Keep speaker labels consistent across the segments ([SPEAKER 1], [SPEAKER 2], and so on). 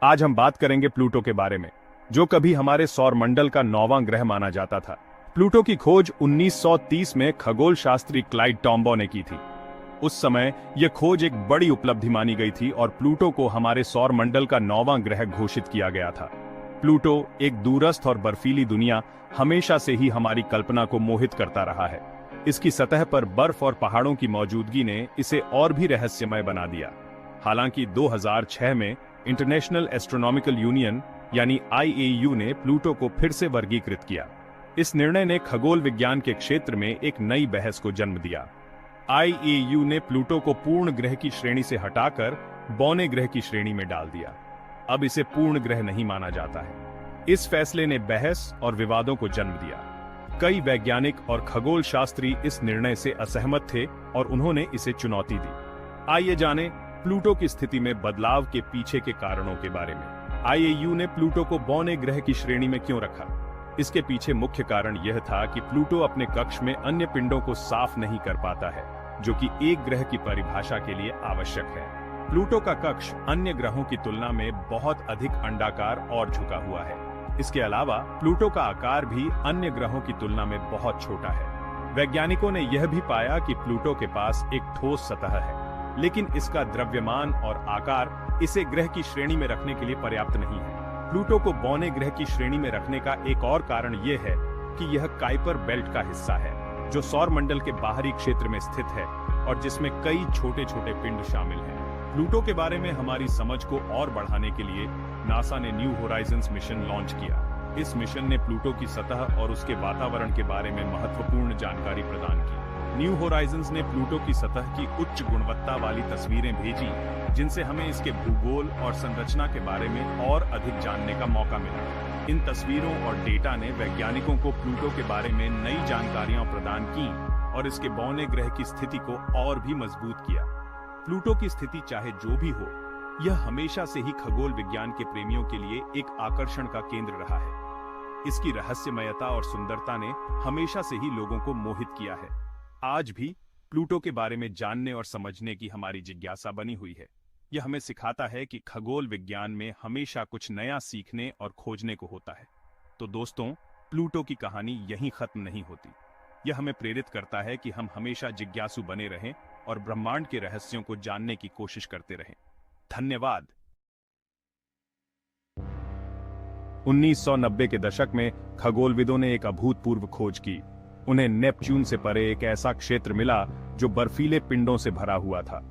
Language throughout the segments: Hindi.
[SPEAKER 1] आज हम बात करेंगे प्लूटो के बारे में, जो कभी हमारे सौर मंडल का 9वां ग्रह माना जाता था। प्लूटो की खोज 1930 में खगोल शास्त्री क्लाइड टॉम्बो ने की थी। उस समय यह खोज एक बड़ी उपलब्धि मानी गई थी और प्लूटो को हमारे सौर मंडल का 9वां ग्रह घोषित किया गया था। प्लूटो एक दूरस्थ और बर्फीली दुनिया हमेशा से ही हमारी कल्पना को मोहित करता रहा है। इसकी सतह पर बर्फ और पहाड़ों की मौजूदगी ने इसे और भी रहस्यमय बना दिया। हालांकि 2006 में इंटरनेशनल एस्ट्रोनॉमिकल यूनियन यानी IAU ने प्लूटो को फिर से वर्गीकृत किया। इस निर्णय ने खगोल विज्ञान के क्षेत्र में एक नई बहस को जन्म दिया। IAU ने प्लूटो को पूर्ण ग्रह की श्रेणी से हटाकर बौने ग्रह की श्रेणी में डाल दिया। अब इसे पूर्ण ग्रह नहीं माना जाता है। इस फैसले ने बहस और विवादों को जन्म दिया। कई वैज्ञानिक और खगोल शास्त्री इस निर्णय से असहमत थे और उन्होंने इसे चुनौती दी। आइए जानें प्लूटो की स्थिति में बदलाव के पीछे के कारणों के बारे में। IAU ने प्लूटो को बौने ग्रह की श्रेणी में क्यों रखा? इसके पीछे मुख्य कारण यह था कि प्लूटो अपने कक्ष में अन्य पिंडों को साफ नहीं कर पाता है, जो कि एक ग्रह की परिभाषा के लिए आवश्यक है। प्लूटो का कक्ष अन्य ग्रहों की तुलना में बहुत अधिक अंडाकार और झुका हुआ है। इसके अलावा प्लूटो का आकार भी अन्य ग्रहों की तुलना में बहुत छोटा है। वैज्ञानिकों ने यह भी पाया कि प्लूटो के पास एक ठोस सतह है, लेकिन इसका द्रव्यमान और आकार इसे ग्रह की श्रेणी में रखने के लिए पर्याप्त नहीं है। प्लूटो को बौने ग्रह की श्रेणी में रखने का एक और कारण यह है कि यह काइपर बेल्ट का हिस्सा है, जो सौर मंडल के बाहरी क्षेत्र में स्थित है और जिसमें कई छोटे छोटे पिंड शामिल हैं। प्लूटो के बारे में हमारी समझ को और बढ़ाने के लिए नासा ने न्यू होराइजन्स मिशन लॉन्च किया। इस मिशन ने प्लूटो की सतह और उसके वातावरण के बारे में महत्वपूर्ण जानकारी प्रदान की। न्यू होराइजन्स ने प्लूटो की सतह की उच्च गुणवत्ता वाली तस्वीरें भेजी, जिनसे हमें इसके भूगोल और संरचना के बारे में और अधिक जानने का मौका मिला। इन तस्वीरों और डेटा ने वैज्ञानिकों को प्लूटो के बारे में नई जानकारियां प्रदान की और इसके बौने ग्रह की स्थिति को और भी मजबूत किया। प्लूटो की स्थिति चाहे जो भी हो, यह हमेशा से ही खगोल विज्ञान के प्रेमियों के लिए एक आकर्षण का केंद्र रहा है। इसकी रहस्यमयता और सुंदरता ने हमेशा से ही लोगों को मोहित किया है। आज भी प्लूटो के बारे में जानने और समझने की हमारी जिज्ञासा बनी हुई है। यह हमें सिखाता है कि खगोल विज्ञान में हमेशा कुछ नया सीखने और खोजने को होता है। तो दोस्तों, प्लूटो की कहानी यहीं खत्म नहीं होती। यह हमें प्रेरित करता है कि हम हमेशा जिज्ञासु बने रहें और ब्रह्मांड के रहस्यों को जानने की कोशिश करते रहें। धन्यवाद। 1990 के दशक में खगोलविदों ने एक अभूतपूर्व खोज की। उन्हें नेपच्यून से परे एक ऐसा क्षेत्र मिला जो बर्फीले पिंडों से भरा हुआ था।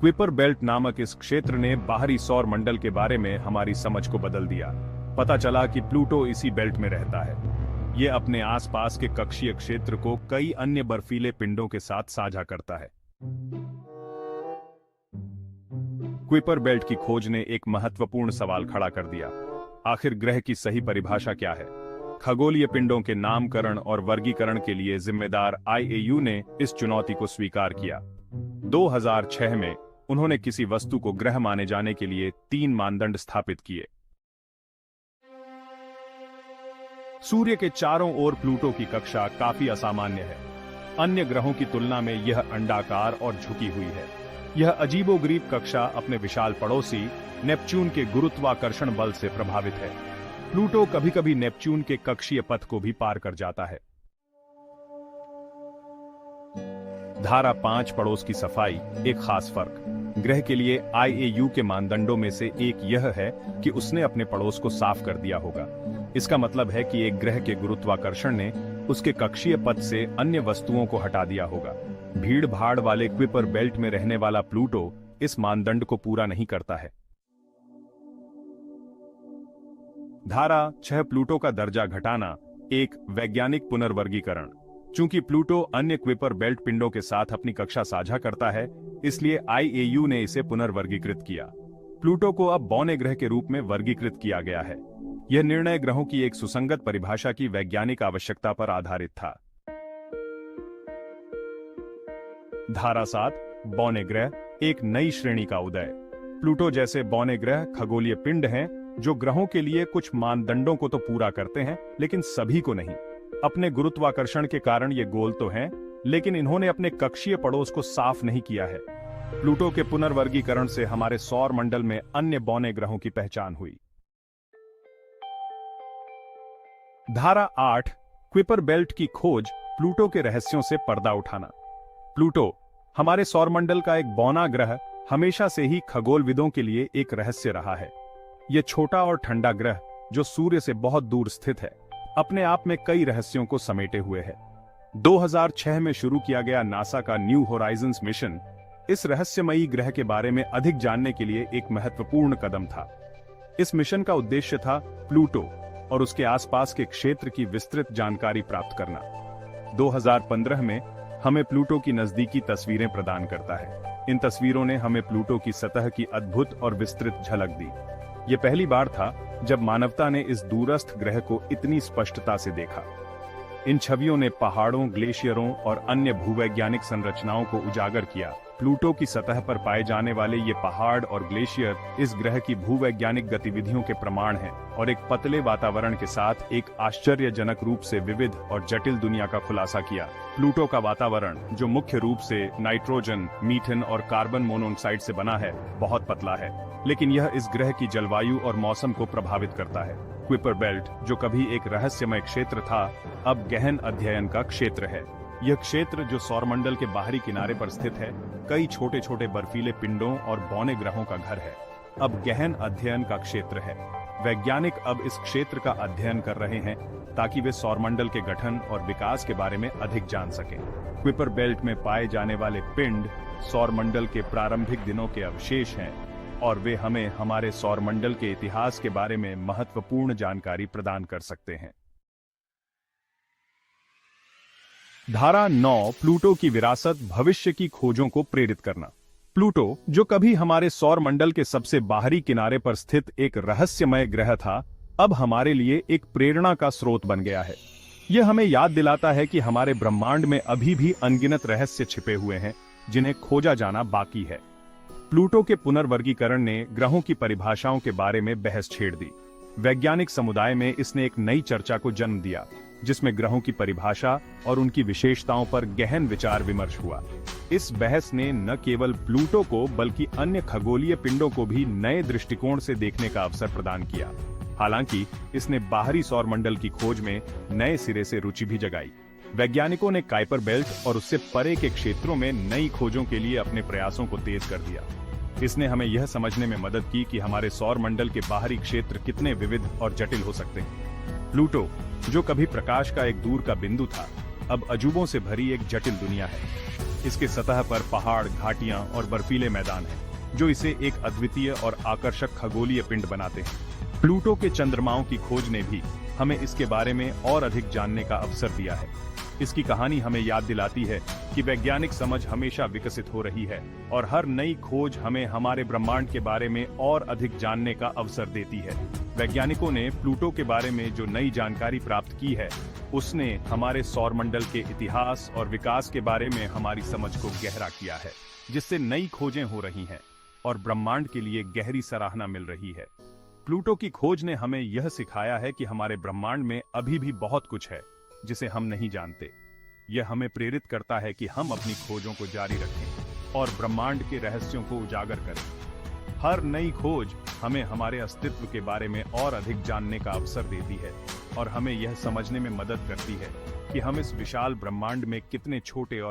[SPEAKER 1] क्विपर बेल्ट नामक इस क्षेत्र ने बाहरी सौर मंडल के बारे में हमारी समझ को बदल दिया। पता चला कि प्लूटो इसी बेल्ट में रहता है। यह अपने आसपास के कक्षीय क्षेत्र को कई अन्य बर्फीले पिंडों के साथ साझा करता है। क्विपर बेल्ट की खोज ने एक महत्वपूर्ण सवाल खड़ा कर दिया। आखिर ग्रह की सही परिभाषा क्या है? खगोलीय पिंडों के नामकरण और वर्गीकरण के लिए जिम्मेदार IAU ने इस चुनौती को स्वीकार किया। 2006 में उन्होंने किसी वस्तु को ग्रह माने जाने के लिए 3 मानदंड स्थापित किए। सूर्य के चारों ओर प्लूटो की कक्षा काफी असामान्य है। अन्य ग्रहों की तुलना में यह अंडाकार और झुकी हुई है। यह अजीबोगरीब कक्षा अपने विशाल पड़ोसी नेपच्यून के गुरुत्वाकर्षण बल से प्रभावित है। प्लूटो कभी-कभी नेपच्यून के कक्षीय पथ को भी पार कर जाता है। धारा 5 पड़ोस की सफाई एक खास फर्क। ग्रह के लिए IAU के मानदंडों में से एक यह है कि उसने अपने पड़ोस को साफ कर दिया होगा। इसका मतलब है कि एक ग्रह के गुरुत्वाकर्षण ने उसके कक्षीय पथ से अन्य वस्तुओं को हटा दिया होगा। भीड़ भाड़ वाले क्विपर बेल्ट में रहने वाला प्लूटो इस मानदंड को पूरा नहीं करता है। धारा 6 प्लूटो का दर्जा घटाना एक वैज्ञानिक पुनर्वर्गीकरण। चूंकि प्लूटो अन्य क्विपर बेल्ट पिंडों के साथ अपनी कक्षा साझा करता है, इसलिए IAU ने इसे पुनर्वर्गीकृत किया। प्लूटो को अब बौने ग्रह के रूप में वर्गीकृत किया गया है। यह निर्णय ग्रहों की एक सुसंगत परिभाषा की वैज्ञानिक आवश्यकता पर आधारित था। धारा 7 बौने ग्रह एक नई श्रेणी का उदय। प्लूटो जैसे बौने ग्रह खगोलीय पिंड हैं जो ग्रहों के लिए कुछ मानदंडों को तो पूरा करते हैं, लेकिन सभी को नहीं। अपने गुरुत्वाकर्षण के कारण ये गोल तो हैं, लेकिन इन्होंने अपने कक्षीय पड़ोस को साफ नहीं किया है। प्लूटो के पुनर्वर्गीकरण से हमारे सौर मंडल में अन्य बौने ग्रहों की पहचान हुई। धारा 8 क्विपर बेल्ट की खोज, प्लूटो के रहस्यों से पर्दा उठाना। प्लूटो हमारे सौरमंडल का एक बौना ग्रह हमेशा से ही खगोलविदों के लिए एक रहस्य रहा है। यह छोटा और ठंडा ग्रह जो सूर्य से बहुत दूर स्थित है, अपने आप में कई रहस्यों को समेटे हुए है। 2006 में शुरू किया गया नासा का न्यू होराइजन्स मिशन इस रहस्यमयी ग्रह के बारे में अधिक जानने के लिए एक महत्वपूर्ण कदम था। इस मिशन का उद्देश्य था प्लूटो और उसके आसपास के क्षेत्र की विस्तृत जानकारी प्राप्त करना। 2015 में हमें प्लूटो की नजदीकी तस्वीरें प्रदान करता है। इन तस्वीरों ने हमें प्लूटो की सतह की अद्भुत और विस्तृत झलक दी। ये पहली बार था जब मानवता ने इस दूरस्थ ग्रह को इतनी स्पष्टता से देखा। इन छवियों ने पहाड़ों, ग्लेशियरों और अन्य भूवैज्ञानिक संरचनाओं को उजागर किया। प्लूटो की सतह पर पाए जाने वाले ये पहाड़ और ग्लेशियर इस ग्रह की भूवैज्ञानिक गतिविधियों के प्रमाण हैं और एक पतले वातावरण के साथ एक आश्चर्यजनक रूप से विविध और जटिल दुनिया का खुलासा किया। प्लूटो का वातावरण, जो मुख्य रूप से नाइट्रोजन, मीथेन और कार्बन मोनोऑक्साइड से बना है, बहुत पतला है, लेकिन यह इस ग्रह की जलवायु और मौसम को प्रभावित करता है। क्विपर बेल्ट, जो कभी एक रहस्यमय क्षेत्र था, अब गहन अध्ययन का क्षेत्र है। यह क्षेत्र, जो सौरमंडल के बाहरी किनारे पर स्थित है, कई छोटे छोटे बर्फीले पिंडों और बौने ग्रहों का घर है, अब गहन अध्ययन का क्षेत्र है। वैज्ञानिक अब इस क्षेत्र का अध्ययन कर रहे हैं ताकि वे सौरमंडल के गठन और विकास के बारे में अधिक जान सकें। क्विपर बेल्ट में पाए जाने वाले पिंड सौरमंडल के प्रारंभिक दिनों के अवशेष हैं और वे हमें हमारे सौरमंडल के इतिहास के बारे में महत्वपूर्ण जानकारी प्रदान कर सकते हैं। धारा 9 प्लूटो की विरासत, भविष्य की खोजों को प्रेरित करना। प्लूटो, जो कभी हमारे सौर मंडल के सबसे बाहरी किनारे पर स्थित एक रहस्यमय ग्रह था, अब हमारे लिए एक प्रेरणा का स्रोत बन गया है। यह हमें याद दिलाता है कि हमारे ब्रह्मांड में अभी भी अनगिनत रहस्य छिपे हुए हैं जिन्हें खोजा जाना बाकी है। प्लूटो के पुनर्वर्गीकरण ने ग्रहों की परिभाषाओं के बारे में बहस छेड़ दी। वैज्ञानिक समुदाय में इसने एक नई चर्चा को जन्म दिया, जिसमें ग्रहों की परिभाषा और उनकी विशेषताओं पर गहन विचार विमर्श हुआ। इस बहस ने न केवल प्लूटो को बल्कि अन्य खगोलीय पिंडों को भी नए दृष्टिकोण से देखने का अवसर प्रदान किया। हालांकि इसने बाहरी सौरमंडल की खोज में नए सिरे से रुचि भी जगाई। वैज्ञानिकों ने काइपर बेल्ट और उससे परे के क्षेत्रों में नई खोजों के लिए अपने प्रयासों को तेज कर दिया। इसने हमें यह समझने में मदद की कि हमारे सौर मंडल के बाहरी क्षेत्र कितने विविध और जटिल हो सकते हैं। प्लूटो, जो कभी प्रकाश का एक दूर का बिंदु था, अब अजूबों से भरी एक जटिल दुनिया है। इसके सतह पर पहाड़, घाटियां और बर्फीले मैदान हैं, जो इसे एक अद्वितीय और आकर्षक खगोलीय पिंड बनाते हैं। प्लूटो के चंद्रमाओं की खोज ने भी हमें इसके बारे में और अधिक जानने का अवसर दिया है। इसकी कहानी हमें याद दिलाती है कि वैज्ञानिक समझ हमेशा विकसित हो रही है और हर नई खोज हमें हमारे ब्रह्मांड के बारे में और अधिक जानने का अवसर देती है। वैज्ञानिकों ने प्लूटो के बारे में जो नई जानकारी प्राप्त की है, उसने हमारे सौरमंडल के इतिहास और विकास के बारे में हमारी समझ को गहरा किया है, जिससे नई खोजें हो रही हैं और ब्रह्मांड के लिए गहरी सराहना मिल रही है। प्लूटो की खोज ने हमें यह सिखाया है कि हमारे ब्रह्मांड में अभी भी बहुत कुछ है जिसे हम नहीं जानते। यह हमें प्रेरित करता है कि हम अपनी खोजों को जारी रखें और ब्रह्मांड के रहस्यों को उजागर करें। हर नई खोज हमें हमारे अस्तित्व के बारे में और अधिक जानने का अवसर देती है और हमें यह समझने में मदद करती है कि हम इस विशाल ब्रह्मांड में कितने छोटे और